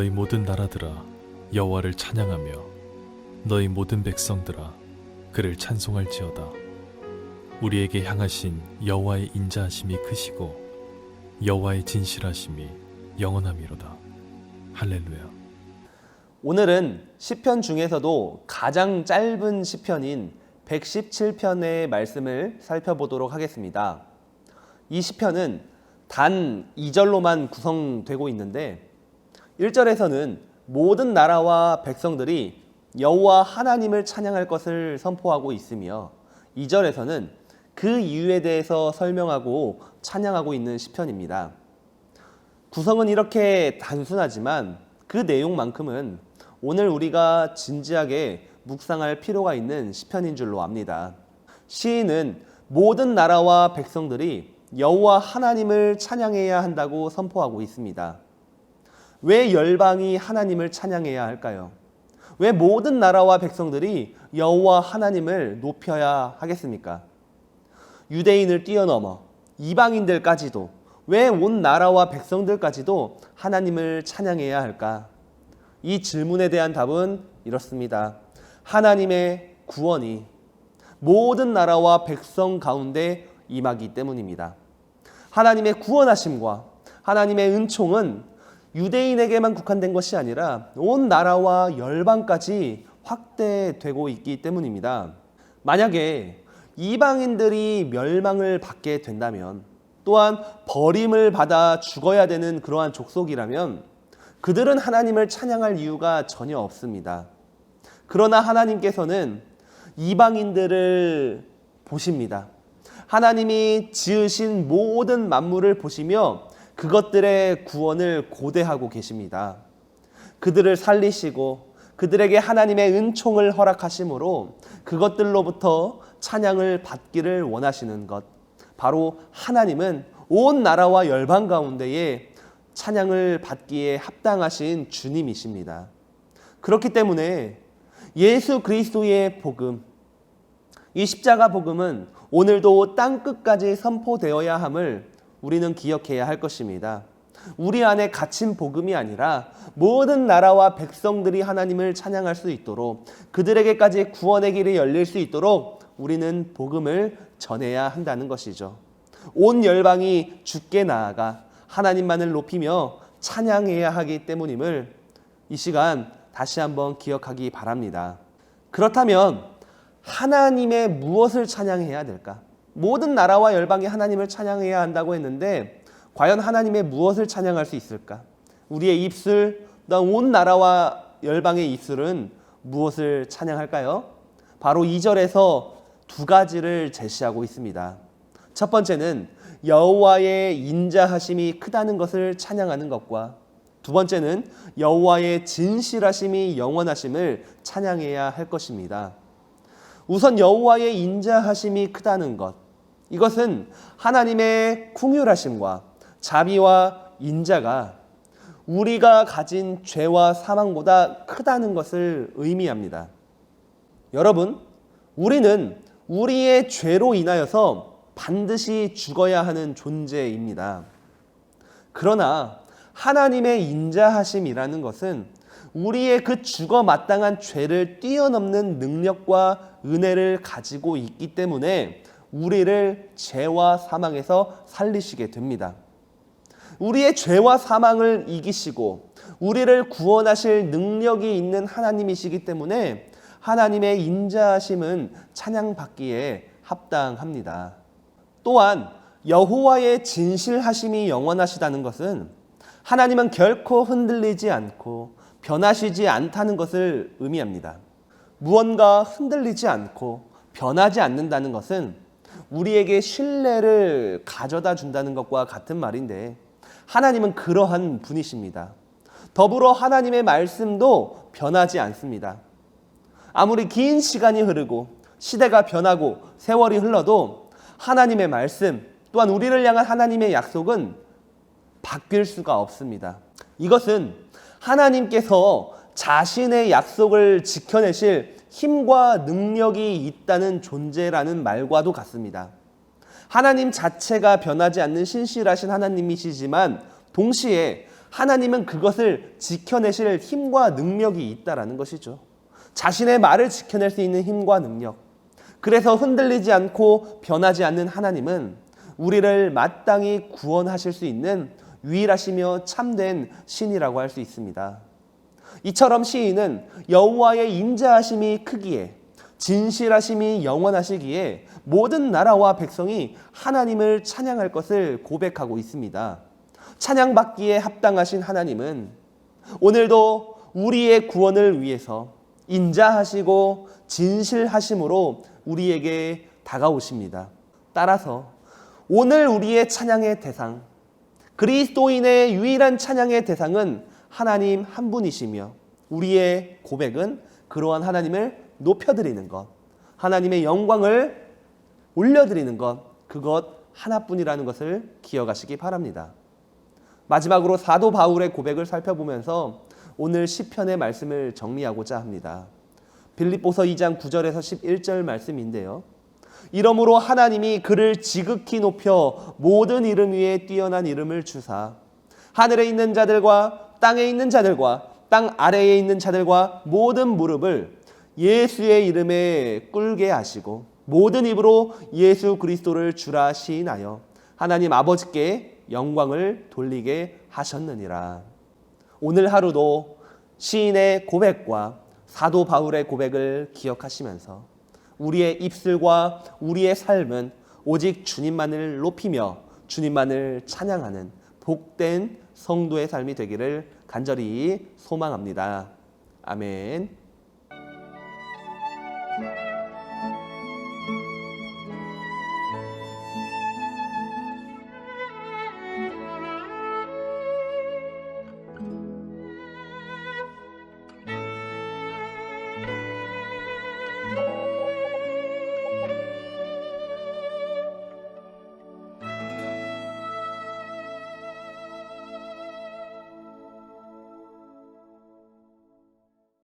너희 모든 나라들아 여호와를 찬양하며 너희 모든 백성들아 그를 찬송할지어다. 우리에게 향하신 여호와의 인자하심이 크시고 여호와의 진실하심이 영원함이로다. 할렐루야. 오늘은 시편 중에서도 가장 짧은 시편인 117편의 말씀을 살펴보도록 하겠습니다. 이 시편은 단 2절로만 구성되고 있는데 1절에서는 모든 나라와 백성들이 여호와 하나님을 찬양할 것을 선포하고 있으며 2절에서는 그 이유에 대해서 설명하고 찬양하고 있는 시편입니다. 구성은 이렇게 단순하지만 그 내용만큼은 오늘 우리가 진지하게 묵상할 필요가 있는 시편인 줄로 압니다. 시인은 모든 나라와 백성들이 여호와 하나님을 찬양해야 한다고 선포하고 있습니다. 왜 열방이 하나님을 찬양해야 할까요? 왜 모든 나라와 백성들이 여호와 하나님을 높여야 하겠습니까? 유대인을 뛰어넘어 이방인들까지도, 왜 온 나라와 백성들까지도 하나님을 찬양해야 할까? 이 질문에 대한 답은 이렇습니다. 하나님의 구원이 모든 나라와 백성 가운데 임하기 때문입니다. 하나님의 구원하심과 하나님의 은총은 유대인에게만 국한된 것이 아니라 온 나라와 열방까지 확대되고 있기 때문입니다. 만약에 이방인들이 멸망을 받게 된다면, 또한 버림을 받아 죽어야 되는 그러한 족속이라면 그들은 하나님을 찬양할 이유가 전혀 없습니다. 그러나 하나님께서는 이방인들을 보십니다. 하나님이 지으신 모든 만물을 보시며 그것들의 구원을 고대하고 계십니다. 그들을 살리시고 그들에게 하나님의 은총을 허락하심으로 그것들로부터 찬양을 받기를 원하시는 것, 바로 하나님은 온 나라와 열방 가운데에 찬양을 받기에 합당하신 주님이십니다. 그렇기 때문에 예수 그리스도의 복음, 이 십자가 복음은 오늘도 땅끝까지 선포되어야 함을 우리는 기억해야 할 것입니다. 우리 안에 갇힌 복음이 아니라 모든 나라와 백성들이 하나님을 찬양할 수 있도록, 그들에게까지 구원의 길이 열릴 수 있도록 우리는 복음을 전해야 한다는 것이죠. 온 열방이 주께 나아가 하나님만을 높이며 찬양해야 하기 때문임을 이 시간 다시 한번 기억하기 바랍니다. 그렇다면 하나님의 무엇을 찬양해야 될까? 모든 나라와 열방이 하나님을 찬양해야 한다고 했는데 과연 하나님의 무엇을 찬양할 수 있을까? 우리의 입술, 또한 온 나라와 열방의 입술은 무엇을 찬양할까요? 바로 2절에서 두 가지를 제시하고 있습니다. 첫 번째는 여호와의 인자하심이 크다는 것을 찬양하는 것과, 두 번째는 여호와의 진실하심이 영원하심을 찬양해야 할 것입니다. 우선 여호와의 인자하심이 크다는 것, 이것은 하나님의 긍휼하심과 자비와 인자가 우리가 가진 죄와 사망보다 크다는 것을 의미합니다. 여러분, 우리는 우리의 죄로 인하여서 반드시 죽어야 하는 존재입니다. 그러나 하나님의 인자하심이라는 것은 우리의 그 죽어 마땅한 죄를 뛰어넘는 능력과 은혜를 가지고 있기 때문에 우리를 죄와 사망에서 살리시게 됩니다. 우리의 죄와 사망을 이기시고 우리를 구원하실 능력이 있는 하나님이시기 때문에 하나님의 인자하심은 찬양받기에 합당합니다. 또한 여호와의 진실하심이 영원하시다는 것은 하나님은 결코 흔들리지 않고 변하시지 않다는 것을 의미합니다. 무언가 흔들리지 않고 변하지 않는다는 것은 우리에게 신뢰를 가져다 준다는 것과 같은 말인데, 하나님은 그러한 분이십니다. 더불어 하나님의 말씀도 변하지 않습니다. 아무리 긴 시간이 흐르고 시대가 변하고 세월이 흘러도 하나님의 말씀, 또한 우리를 향한 하나님의 약속은 바뀔 수가 없습니다. 이것은 하나님께서 자신의 약속을 지켜내실 힘과 능력이 있다는 존재라는 말과도 같습니다. 하나님 자체가 변하지 않는 신실하신 하나님이시지만 동시에 하나님은 그것을 지켜내실 힘과 능력이 있다라는 것이죠. 자신의 말을 지켜낼 수 있는 힘과 능력. 그래서 흔들리지 않고 변하지 않는 하나님은 우리를 마땅히 구원하실 수 있는 유일하시며 참된 신이라고 할 수 있습니다. 이처럼 시인은 여호와의 인자하심이 크기에 진실하심이 영원하시기에 모든 나라와 백성이 하나님을 찬양할 것을 고백하고 있습니다. 찬양받기에 합당하신 하나님은 오늘도 우리의 구원을 위해서 인자하시고 진실하심으로 우리에게 다가오십니다. 따라서 오늘 우리의 찬양의 대상, 그리스도인의 유일한 찬양의 대상은 하나님 한 분이시며 우리의 고백은 그러한 하나님을 높여드리는 것, 하나님의 영광을 올려드리는 것, 그것 하나뿐이라는 것을 기억하시기 바랍니다. 마지막으로 사도 바울의 고백을 살펴보면서 오늘 시편의 말씀을 정리하고자 합니다. 빌립보서 2장 9절에서 11절 말씀인데요. 이러므로 하나님이 그를 지극히 높여 모든 이름 위에 뛰어난 이름을 주사 하늘에 있는 자들과 땅에 있는 자들과 땅 아래에 있는 자들과 모든 무릎을 예수의 이름에 꿇게 하시고 모든 입으로 예수 그리스도를 주라 시인하여 하나님 아버지께 영광을 돌리게 하셨느니라. 오늘 하루도 시인의 고백과 사도 바울의 고백을 기억하시면서 우리의 입술과 우리의 삶은 오직 주님만을 높이며 주님만을 찬양하는 복된 성도의 삶이 되기를 간절히 소망합니다. 아멘.